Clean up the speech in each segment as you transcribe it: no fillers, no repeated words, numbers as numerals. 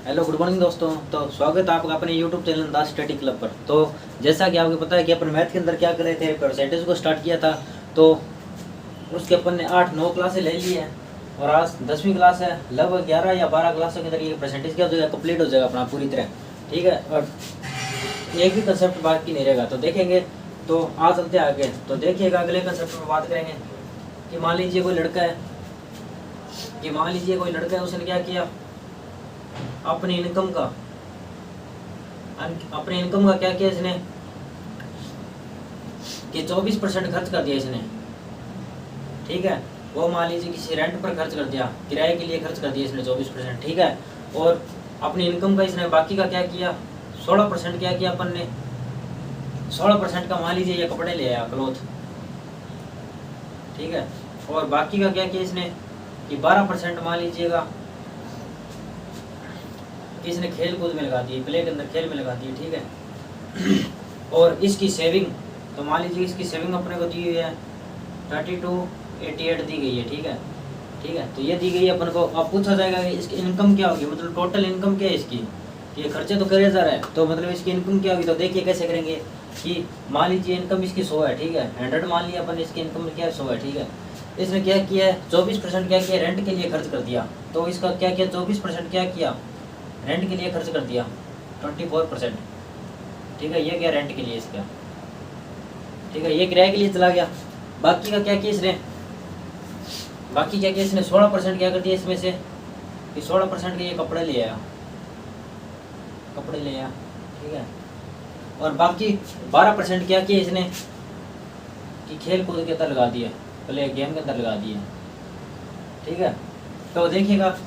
Hello good morning दोस्तों। तो स्वागत है आपका अपने YouTube channel the study club पर। तो जैसा कि आपको पता है कि अपन मैथ के अंदर क्या कर रहे थे, परसेंटेज को स्टार्ट किया था। तो उसके अपन ने 8-9 क्लासें ले ली है और आज 10वीं क्लास है। लगभग 11 या 12 क्लासों के अंदर ये परसेंटेज क्या हो जाएगा, कंप्लीट हो जाएगा अपना पूरी तरह। ठीक है, और एक भी कंसेप्ट बाकी नहीं रहेगा। तो देखेंगे, तो आ चलते आगे। तो देखिएगा, अगले कंसेप्ट पर बात करेंगे कि मान लीजिए कोई लड़का है, उसने क्या किया, अपनी इनकम का क्या किया इसने कि 24% खर्च कर दिया इसने। ठीक है, वो मान लीजिए किसी रेंट पर खर्च कर दिया, किराए के लिए खर्च कर दिया इसने 24%। ठीक है, और अपनी इनकम का इसने बाकी का क्या किया, 16% क्या किया अपन ने, 16% का मान लीजिए ये कपड़े ले आया, क्लोथ। ठीक है, और बाकी का क्या किया इसने कि 12% मान लीजिएगा इसने खेल कूद में लगा दी, प्ले के अंदर खेल में लगा दी। ठीक है, और इसकी सेविंग, तो मान लीजिए इसकी सेविंग अपने को दी हुई है 3288 दी गई है। ठीक है, तो ये दी गई है अपन को। अब पूछा जाएगा कि इसकी इनकम क्या होगी, मतलब टोटल इनकम क्या है इसकी। ये खर्चे तो करे जा रहा है, तो मतलब इसकी इनकम क्या होगी। तो देखिए कैसे करेंगे कि मान लीजिए इनकम इसकी 100 है। ठीक है, 100 मान लिया अपन, इसकी इनकम क्या है 100 है। ठीक है, इसने क्या किया है, 24% क्या किया, रेंट के लिए खर्च कर दिया। तो इसका क्या किया, 24% क्या किया, रेंट के लिए खर्च कर दिया 24%। ठीक है, ये क्या रेंट के लिए इसका। ठीक है, ये किराए के लिए चला गया। बाकी का क्या किया इसने, 16% क्या कर दिया इसमें से कि 16% के ये कपड़े ले आया। ठीक है, और बाकी 12% क्या किया इसने कि खेल कूद के अंदर लगा दिया, प्ले गेम के अंदर लगा दिए। ठीक है, तो देखिएगा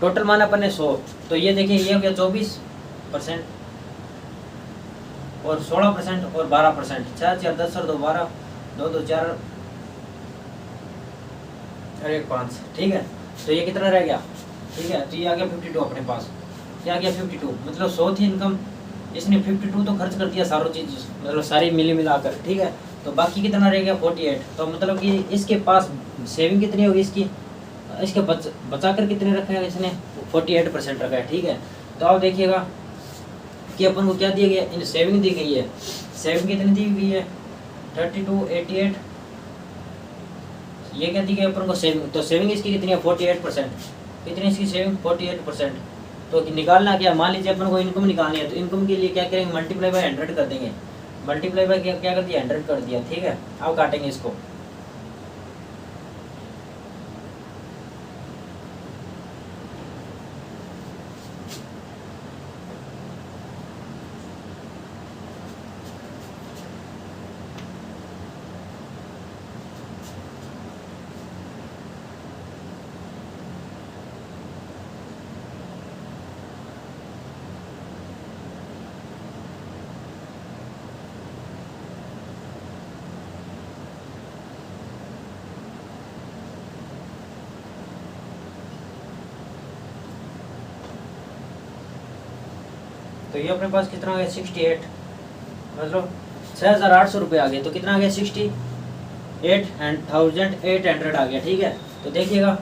टोटल माना अपन ने 100, तो ये देखिए ये हो गया 24% और 16% और 12%, 4 4 10 और 2 12, 2 2 4 और 1 5। ठीक है, तो ये कितना रह गया। ठीक है, तो ये आ गया 52 अपने पास। क्या आ गया 52, मतलब 100 थी इनकम, इसने 52 तो खर्च कर दिया सारों चीज, मतलब सारी मिली मिलाकर। ठीक है, तो बाकी कितना रह गया 48। तो मतलब कि इसके पास सेविंग कितनी होगी इसके बचा कर कितने रखा है इसने, 48% रखा है। ठीक है, तो आप देखिएगा कि अपन को क्या दिया गया, इन सेविंग दी गई है। सेविंग कितनी दी गई है 3288, ये क्या दी गई अपन को सेविंग। तो सेविंग इसकी कितनी है 48%। कितनी इसकी सेविंग 48%। तो निकालना क्या, मान लीजिए अपन को इनकम निकालनी है, तो इनकम के लिए क्या करेंगे, मल्टीप्लाई बाय 100 कर देंगे। मल्टीप्लाई बाय क्या कर दिया, 100 कर दिया। ठीक है, अब काटेंगे इसको। तो ये अपने पास कितना आ गया 68, मतलब 6800 रुपये आ गए। तो कितना आ गया 68,800 आ गया। ठीक है, तो देखिएगा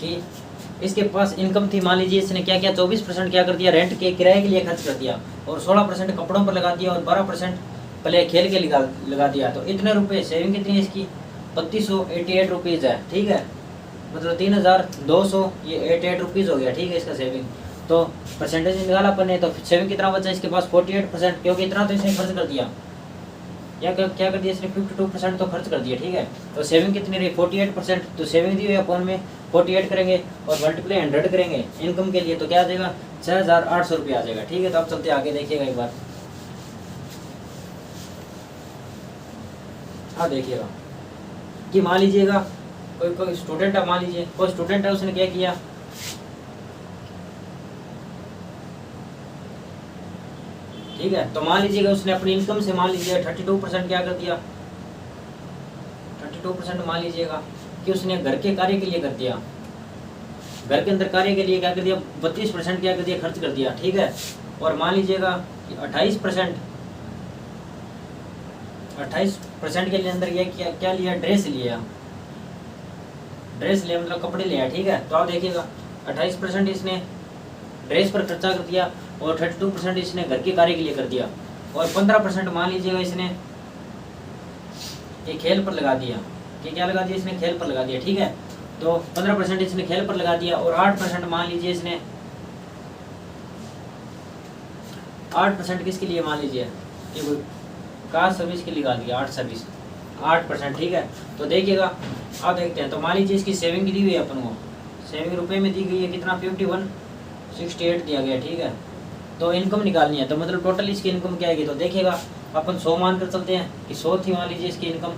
कि इसके पास इनकम थी, मान लीजिए इसने क्या किया, 24% क्या कर दिया, रेंट के किराए के लिए खर्च कर दिया, और 16% कपड़ों पर लगा दिया, और 12% प्ले खेल के लगा दिया। तो इतने रुपए सेविंग कितनी है इसकी 3288 रुपीज़ है। ठीक है, मतलब 3200 ये 88 रुपीज़ हो गया। ठीक है, इसका सेविंग। तो परसेंटेज निकाला अपन ने, तो सेविंग कितना बचा इसके पास 48%, क्योंकि इतना तो इसने खर्च कर दिया। या क्या कर दिया इसने 52% तो खर्च कर दिया। ठीक है, तो सेविंग कितनी रही 48%। तो सेविंग दी हुई अपन में 48 करेंगे और मल्टीप्लाई 100 करेंगे इनकम के लिए, तो क्या आ जाएगा 6800 रुपये आ जाएगा। ठीक है, तो अब चलते आगे, देखिएगा एक बार। हाँ, देखिएगा कि मान लीजिएगा कोई स्टूडेंट है, मान लीजिए कोई स्टूडेंट है, उसने क्या किया, ठीक है, तो मान लीजिएगा उसने अपनी इनकम से मान लीजिए 32% क्या कर दिया, 32% मान लीजिएगा कि उसने घर के कार्य के लिए कर दिया। घर के अंदर कार्य के लिए क्या कर दिया, 32% क्या कर दिया, खर्च कर दिया। ठीक है, और मान लीजिएगा 28% के लिए अंदर ये क्या लिया, ड्रेस लिया, मतलब कपड़े लिया। ठीक है, तो आप देखिएगा 28% इसने ड्रेस पर खर्चा कर दिया और 32% इसने घर के कार्य के लिए कर दिया और 15% मान लीजिएगा इसने ये खेल पर लगा दिया कि क्या लगा दिया इसने खेल पर लगा दिया, ठीक है। तो 15% इसने खेल पर लगा दिया और 8% मान लीजिए इसने 8% किसके लिए मान लीजिए कि कोई कार सर्विस के लिए लगा दिया 8%, ठीक है। तो देखिएगा आप देखते हैं, तो मान लीजिए इसकी सेविंग दी हुई है अपन को, सेविंग रुपए में दी गई है कितना 5168 दिया गया, ठीक है। तो इनकम निकालनी है, तो मतलब टोटल इसकी इनकम क्या आएगी, तो देखिएगा अपन 100 मान कर चलते हैं कि 100 थी मान लीजिए इसकी इनकम।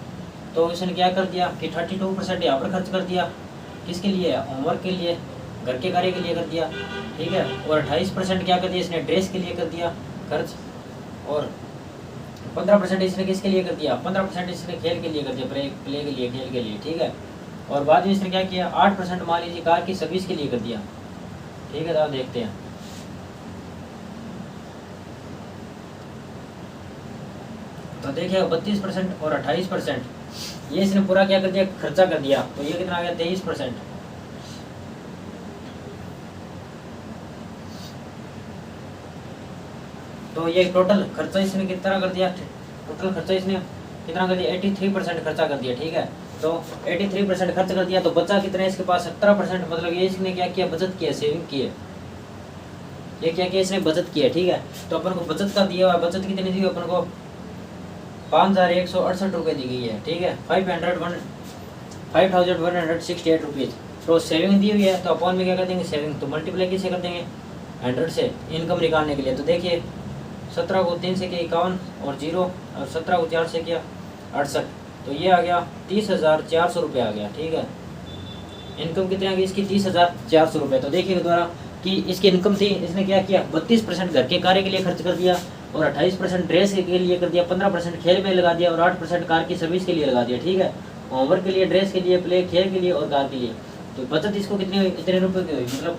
तो इसने क्या कर दिया कि 32% यहाँ पर खर्च कर दिया, किसके लिए, होमवर्क के लिए, घर के कार्य के लिए कर दिया, ठीक है। और 28% क्या कर दिया इसने ड्रेस के लिए कर दिया खर्च और 15% इसने किसके लिए कर दिया, 15% इसने खेल के लिए कर दिया, प्ले के लिए, खेल के लिए, ठीक है। और बाद में इसने क्या किया 8% मान लीजिए कार की सर्विस के लिए कर दिया, ठीक है। तो आप देखते हैं, तो देखिए 32% और 28% ये इसने पूरा क्या कर दिया, खर्चा कर दिया। तो ये कितना आ गया 23%। तो ये टोटल खर्चा इसने कितना कर दिया, टोटल खर्चा इसने कितना कर दिया 83% खर्चा कर दिया, ठीक है। तो 83% खर्च कर दिया, तो बचा कितना है इसके पास 17%। मतलब ये इसने क्या किया, बचत किया, सेविंग की है, ये क्या किया इसने बचत किया, ठीक है। तो अपन को बचत का दिया हुआ, बचत कितनी दी हुई अपन को 5168 रुपये दी गई है, ठीक है। 5168 रुपीज़। तो सेविंग दी हुई है, तो अपॉन में क्या कर देंगे सेविंग, तो मल्टीप्लाई किसे कर देंगे 100 से इनकम निकालने के लिए। तो देखिए 17 को 3 से किया 51 और 0 और 17 को 4 से किया 68, तो ये आ गया 30,400 रुपये आ गया, ठीक है। इनकम कितनी आ गई इसकी 30,400 रुपये। तो देखिए द्वारा कि इसकी इनकम थी, इसने क्या किया 32% घर के कार्य के लिए खर्च कर दिया और 28% ड्रेस के लिए कर दिया, 15% खेल में लगा दिया और 8% कार की सर्विस के लिए लगा दिया, ठीक है। होमवर्क के लिए, ड्रेस के लिए, प्ले, खेल के लिए और कार के लिए। तो बचत इसको कितनी हुई, इतने रुपये की हुई, मतलब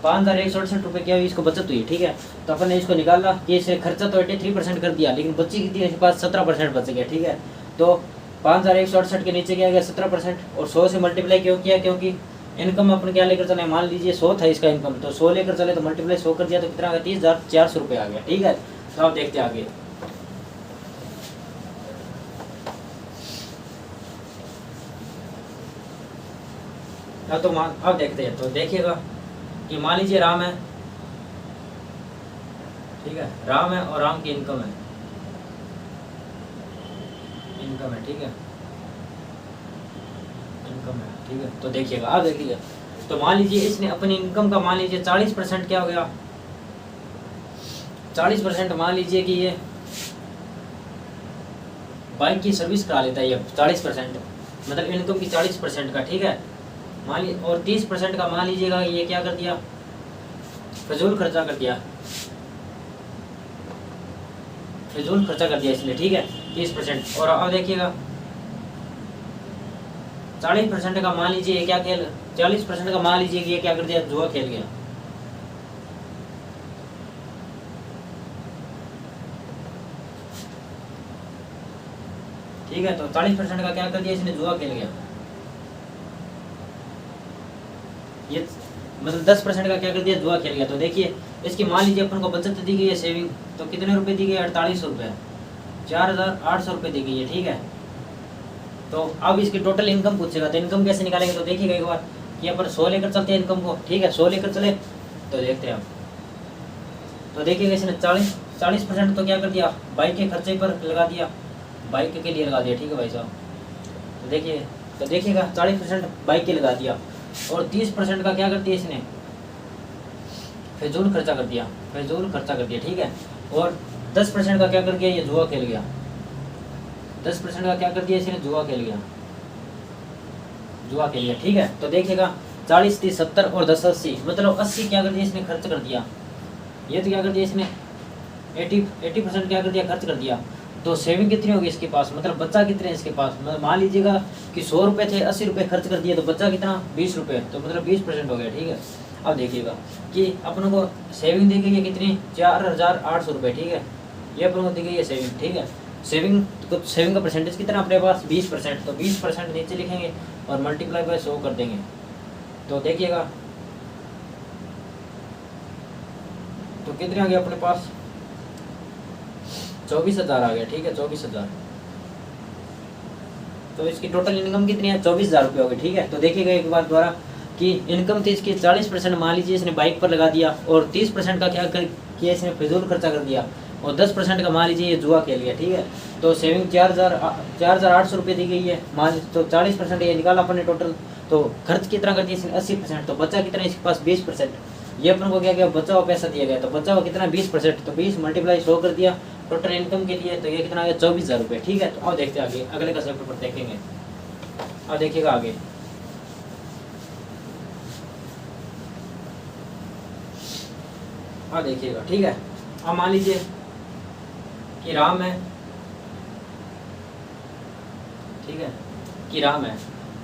5168 रुपये क्या हुई इसको बचत हुई, ठीक है। तो अपन ने इसको निकाला कि इसे खर्चा तो 83% कर दिया, लेकिन बच्ची कितनी इसके पास 17% बच गया, ठीक है। तो 5168 के नीचे क्या गया 17% और 100 से मल्टीप्लाई क्यों किया, क्योंकि इनकम अपन क्या लेकर चले, मान लीजिए 100 था इसका इनकम, तो 100 लेकर चले तो मल्टीप्लाई 100 कर दिया, तो कितना आ गया 30,400 रुपये आ गया, ठीक है। तो आप देखते हैं आगे, तो आप देखते हैं, तो देखिएगा कि मान लीजिए राम है, ठीक है, राम है और राम की इनकम है, ठीक है, इनकम है, ठीक है। तो देखिएगा आप देखिएगा, तो मान लीजिए इसने अपनी इनकम का मान लीजिए 40% क्या हो गया, 40% मान लीजिए कि ये बाइक की सर्विस करा लेता है, ये 40% मतलब इनकम की 40% का, ठीक है। मान लीजिए और 30% का मान लीजिएगा ये क्या कर दिया, फिजूल खर्चा कर दिया, फिजूल खर्चा कर दिया इसने, ठीक है 30%। और अब देखिएगा 40% का मान लीजिए क्या खेल, 40% का मान लीजिए कि ये क्या कर दिया, जुआ खेल गया, ठीक है। तो 40% का क्या कर दिया इसने, जुआ खेल गया। ये मतलब 10% का क्या कर दिया, जुआ खेल गया। तो देखिए इसकी मान लीजिए अपन को बचत दी गई है सेविंग, तो कितने रुपए दी गई, 4800 रुपये, 4800 रुपये दी गई है, ठीक है। तो अब इसकी टोटल इनकम पूछेगा, तो इनकम कैसे निकालेंगे, तो देखिएगा एक बार कि अपन 100 लेकर चलते हैं इनकम को, ठीक है, 100 लेकर चले तो देखते हैं आप। तो देखिएगा इसने 40% तो क्या कर दिया, बाइक के खर्चे पर लगा दिया, बाइक के लिए लगा दिया, ठीक है भाई साहब। तो देखिएगा 40% बाइक के लगा दिया और 30% का क्या कर दिया इसने, फिजूल खर्चा कर दिया, ठीक है। और 10% का क्या कर दिया, ये जुआ खेल गया, 10% का क्या कर दिया इसने, जुआ खेल गया, ठीक है। तो देखिएगा 40, 30, 70 और 10, 80 मतलब 80 क्या कर दिया इसने, खर्च कर दिया। ये तो क्या कर दिया इसने 80% क्या कर दिया, खर्च कर दिया। तो सेविंग कितनी होगी इसके पास, मतलब बच्चा कितने इसके पास, मतलब मान लीजिएगा कि 100 रुपये थे, 80 रुपये खर्च कर दिए, तो बच्चा कितना 20 रुपये, तो मतलब 20% हो गया, ठीक है। अब देखिएगा कि अपनों को सेविंग दी गई है कितनी, 4800 रुपये, ठीक है। ये अपनों को दी गई है सेविंग, ठीक है। सेविंग का परसेंटेज कितना अपने पास 20%, तो 20% नीचे लिखेंगे और मल्टीप्लाई बाय 100 कर देंगे। तो देखिएगा तो कितने आ गए अपने पास 24,000 आ गया। ठीक है 24,000। तो इसकी टोटल इनकम कितनी है 24,000 रुपये हो गई। ठीक है तो देखिएगा एक बार द्वारा कि इनकम थी इसकी 40% मान लीजिए इसने बाइक पर लगा दिया, और 30% का क्या किया इसने फिजूल खर्चा कर दिया, और 10% का मान लीजिए ये जुआ खेल गया। ठीक है तो सेविंग 4,800 रुपये दी गई है मान, तो 40% ये निकाला अपन ने टोटल। तो खर्च कितना कर दिया इसने 80%, तो बचा कितना इसके पास 20%। ये अपन को क्या क्या बचा हुआ पैसा दिया गया, तो बचा हुआ कितना 20%, तो 20 मल्टीप्लाई 100 कर दिया टोटल इनकम के लिए, तो ये कितना आ गया 24,000 रुपये। ठीक है तो अब देखते हैं आगे, अगले का चैप्टर पर देखेंगे। अब देखिएगा आगे, अब देखिएगा। ठीक है अब मान लीजिए कि राम है, ठीक है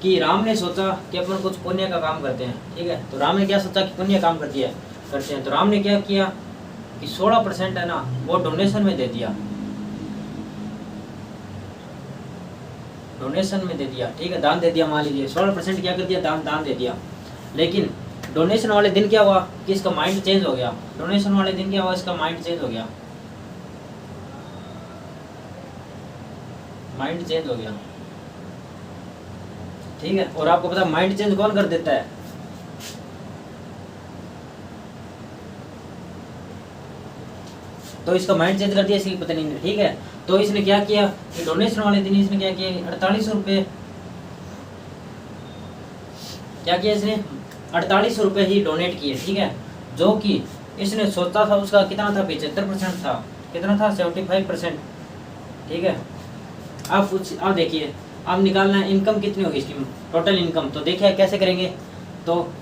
कि राम ने सोचा कि अपन कुछ पुण्य का काम करते हैं। ठीक है तो राम ने क्या सोचा कि पुण्य काम करते हैं, तो राम ने क्या किया कि 16% है ना वो डोनेशन में दे दिया, ठीक है दान दे दिया। मान लीजिए 16% क्या कर दिया दान दे दिया। लेकिन डोनेशन वाले दिन क्या हुआ कि इसका माइंड चेंज हो गया, इसका माइंड चेंज हो गया। ठीक है और आपको पता माइंड चेंज कौन कर देता है, तो इसका माइंड चेंज कर दिया, इसकी पता नहीं। ठीक है तो इसने क्या किया कि डोनेशन वाले दिन इसने क्या किया 4800 रुपये, क्या किया इसने 4800 रुपये ही डोनेट किए। ठीक है जो कि इसने सोचा था उसका कितना था 75% था, कितना था 75%। ठीक है अब देखिए अब निकालना है इनकम कितनी होगी इसकी टोटल इनकम, तो देखिए कैसे करेंगे। तो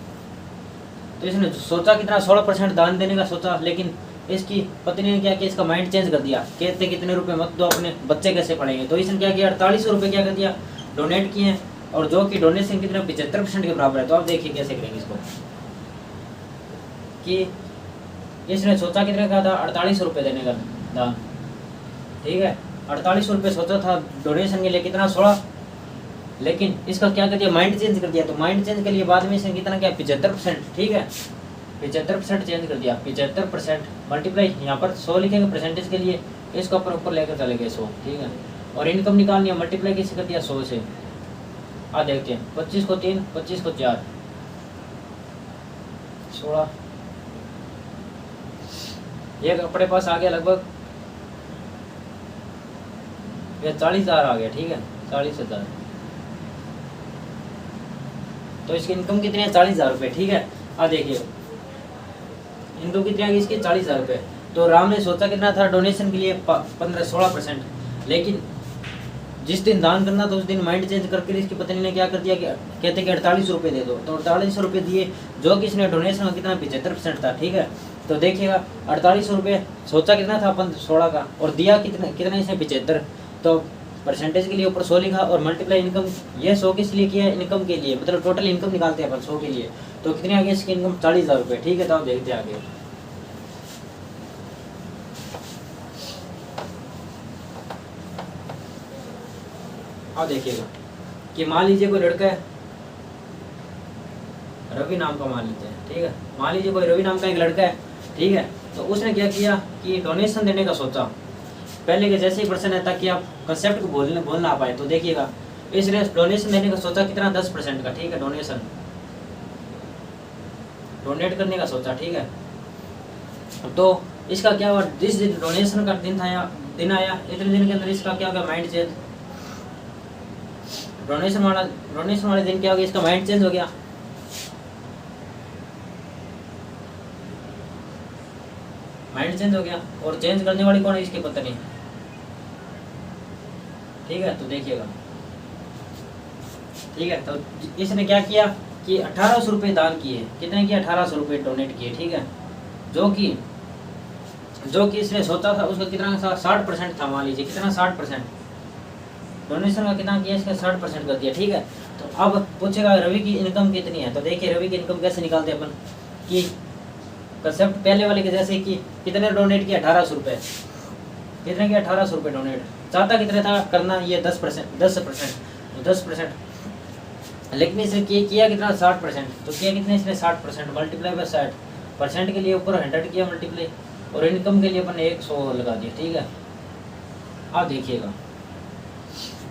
इसने सोचा कितना 16% दान देने का सोचा, लेकिन इसकी पत्नी ने क्या किया इसका माइंड चेंज कर दिया, कहते कितने रुपए मत दो अपने बच्चे कैसे पढ़ेंगे। तो इसने क्या किया 4800 रुपये क्या कर दिया डोनेट किए, और जो कि डोनेशन कितना 75% के बराबर है। तो आप देखिए कैसे करेंगे इसको, कि इसने सोचा कितने का था 4800 रुपये देने का दान। ठीक है 4800 रुपये सोचा था डोनेशन के लिए, कितना 16, लेकिन इसका क्या कर दिया माइंड चेंज कर दिया। तो माइंड चेंज के लिए बाद में इसने कितना किया 75%। ठीक है 75% चेंज कर दिया, 75% मल्टीप्लाई यहाँ पर 100 लिखेंगे परसेंटेज के लिए, इसको ऊपर लेकर चले गए 100। ठीक है और इनकम निकालनी है, मल्टीप्लाई कैसे कर दिया 100 से। आ देखते हैं 25 को 3, 25 को 4, 16, ये अपने पास आ गया लगभग ये 40,000 आ गया। ठीक है 40,000, तो इसकी इनकम कितनी है 40,000 रुपये। ठीक है अब देखिए इनकम कितनी आ गई इसकी 40,000 रुपये। तो राम ने सोचा कितना था डोनेशन के लिए 16%, लेकिन जिस दिन दान करना था उस दिन माइंड चेंज करके इसकी पत्नी ने क्या कर दिया कि कहते कि 4800 रुपये दे दो, तो 4800 रुपये दिए, जो कि इसने डोनेशन का कितना 75% था। ठीक है तो देखिएगा 4800 रुपये सोचा कितना था अपन 16 का, और दिया कितना इसने 75, तो परसेंटेज के लिए ऊपर 100 लिखा, और मल्टीप्लाई इनकम ये 100 किस लिए किया इनकम के लिए, मतलब टोटल इनकम निकालते हैं अपन 100 के लिए, तो कितनी आ गई इसकी इनकम 40,000 रुपये। ठीक है तो आप देखते हैं आगे। अब देखिएगा कि मान लीजिए कोई लड़का है रवि नाम का, मान लेते हैं। ठीक है मान लीजिए कोई रवि नाम का एक लड़का है। ठीक है तो उसने क्या किया कि डोनेशन देने का सोचा, पहले के जैसे ही प्रश्न है ताकि आप कंसेप्ट को बोलना आ पाए। तो देखिएगा इसने डोनेशन देने का सोचा कितना 10% का। ठीक है डोनेट करने का सोचा। ठीक है तो इसका क्या हुआ, जिस दिन डोनेशन का दिन आया इतने दिन के अंदर इसका क्या होगा माइंड चेंज, डोनेशन वाले दिन क्या हो गया इसका माइंड चेंज हो गया। और चेंज करने वाली कौन है इसकी पत्नी। ठीक है तो देखिएगा। ठीक है तो इसने क्या किया कि 1800 रुपये दान किए, कितने किए 1800 रुपये डोनेट किए। ठीक है जो कि इसने सोचा था उसका कितना था 60% था, मान लीजिए कितना 60%, डोनेशन का कितना किया इसका 60% कर दिया। ठीक है तो अब पूछेगा रवि की इनकम कितनी है, तो देखिए रवि की इनकम कैसे निकालते हैं अपन, कि कंसेप्ट पहले वाले के जैसे कि कितने डोनेट किया 1800 रुपये, कितने किया 1800 रुपये डोनेट, चाहता कितने था करना ये 10%, लेकिन इसने किया कितना 60%, तो किया कितने इसने 60%, मल्टीप्लाई बाय 60%, परसेंट के लिए ऊपर 100 किया मल्टीप्लाई, और इनकम के लिए अपन 100 लगा दिया, ठीक है। आप देखिएगा,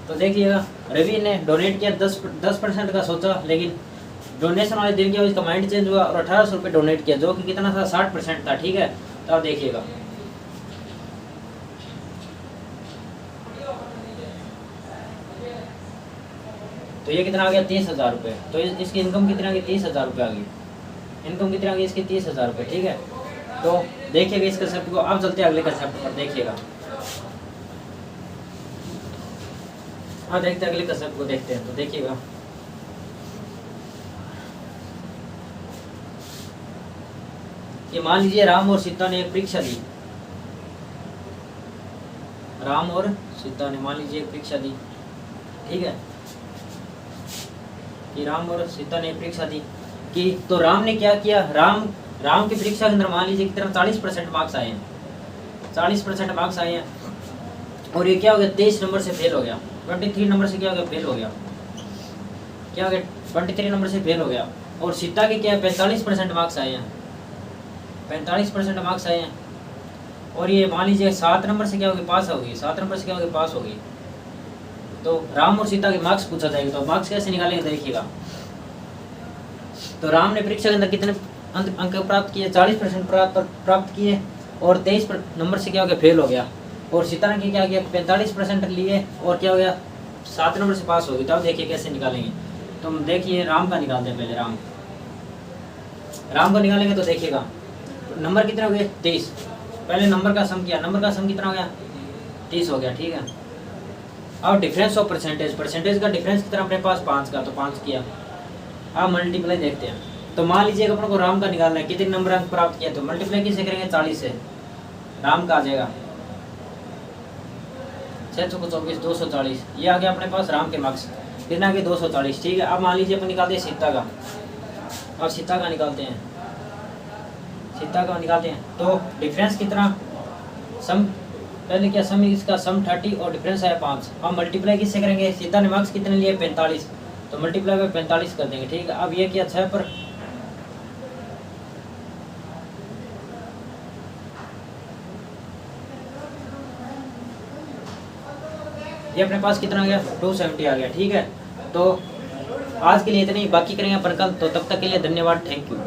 तो देखिएगा रवि ने डोनेट किया 10% का सोचा, लेकिन डोनेशन वाले दिन किया उसका माइंड चेंज हुआ और 1800 रुपये डोनेट किया, जो कि कितना था 60% था, ठीक है। तो आप देखिएगा, तो ये कितना आ गया 30,000 रुपये। तो इसकी इनकम कितनी आ गई 30,000 रुपये आ गई, इनकम कितनी आ गई इसकी 30,000 रुपये, ठीक है। तो देखिएगा इस कंसेप्ट को। अब चलते हैं अगले कंसेप्ट पर, देखिएगा हाँ देखते हैं अगले कंसेप्ट को, देखते हैं। तो देखिएगा ये मान लीजिए राम और सीता ने एक परीक्षा दी, राम और सीता ने मान लीजिए एक परीक्षा दी, ठीक है, कि राम और सीता ने परीक्षा दी कि तो राम ने क्या किया, राम की परीक्षा के अंदर मान लीजिए कि तरह 40% मार्क्स आए हैं, 40% मार्क्स आए हैं, और ये क्या हो गया 23 नंबर से फेल हो गया, 23 नंबर से क्या हो गया फेल हो गया, क्या हो गया 23 नंबर से फेल हो गया। और सीता के क्या 45% मार्क्स आए हैं, 45% मार्क्स आए हैं, और ये मान लीजिए 7 नंबर से क्या होगी पास होगी, 7 नंबर से क्या होगी पास होगी। तो राम और सीता के मार्क्स पूछा जाएगा, तो मार्क्स कैसे निकालेंगे देखिएगा। तो राम ने परीक्षा के अंदर कितने अंक प्राप्त किए, 40% प्राप्त किए, और 23 नंबर से क्या हो गया फेल हो गया। और सीता ने क्या किया 45% लिए, और क्या हो गया 7 नंबर से पास हो गई। तो आप देखिए कैसे निकालेंगे। तो देखिए राम का निकालते हैं पहले, राम का निकालेंगे। तो देखिएगा नंबर कितने हो गए 23, पहले नंबर का सम किया, नंबर का सम कितना हो गया 30 हो गया, ठीक है। अब डिफरेंस ऑफ परसेंटेज का डिफरेंस कितना अपने पास 5 का, तो 5 किया। अब मल्टीप्लाई देखते हैं। तो मान लीजिए अपन को राम का निकालना है, कितने नंबर अंक प्राप्त किया, तो मल्टीप्लाई किससे करेंगे 40 से, राम का आ जाएगा 624 240, ये आ गया अपने पास राम के मार्क्स, कितना आ गया 240, ठीक है। अब मान लीजिए अपन निकालते हैं सीता का, अब सीता का निकालते हैं, सीता का निकालते हैं। तो डिफरेंस कितना, सम पहले क्या सम इसका सम 30 और डिफरेंस आया 5। अब मल्टीप्लाई किससे करेंगे, सीता ने मार्क्स कितने लिए 45, तो मल्टीप्लाई में 45 कर देंगे, ठीक है। अब ये क्या 6 पर ये अपने पास कितना आ गया 270 आ गया, ठीक है। तो आज के लिए इतने ही, बाकी करेंगे अपन कल। तो तब तक के लिए धन्यवाद, थैंक यू।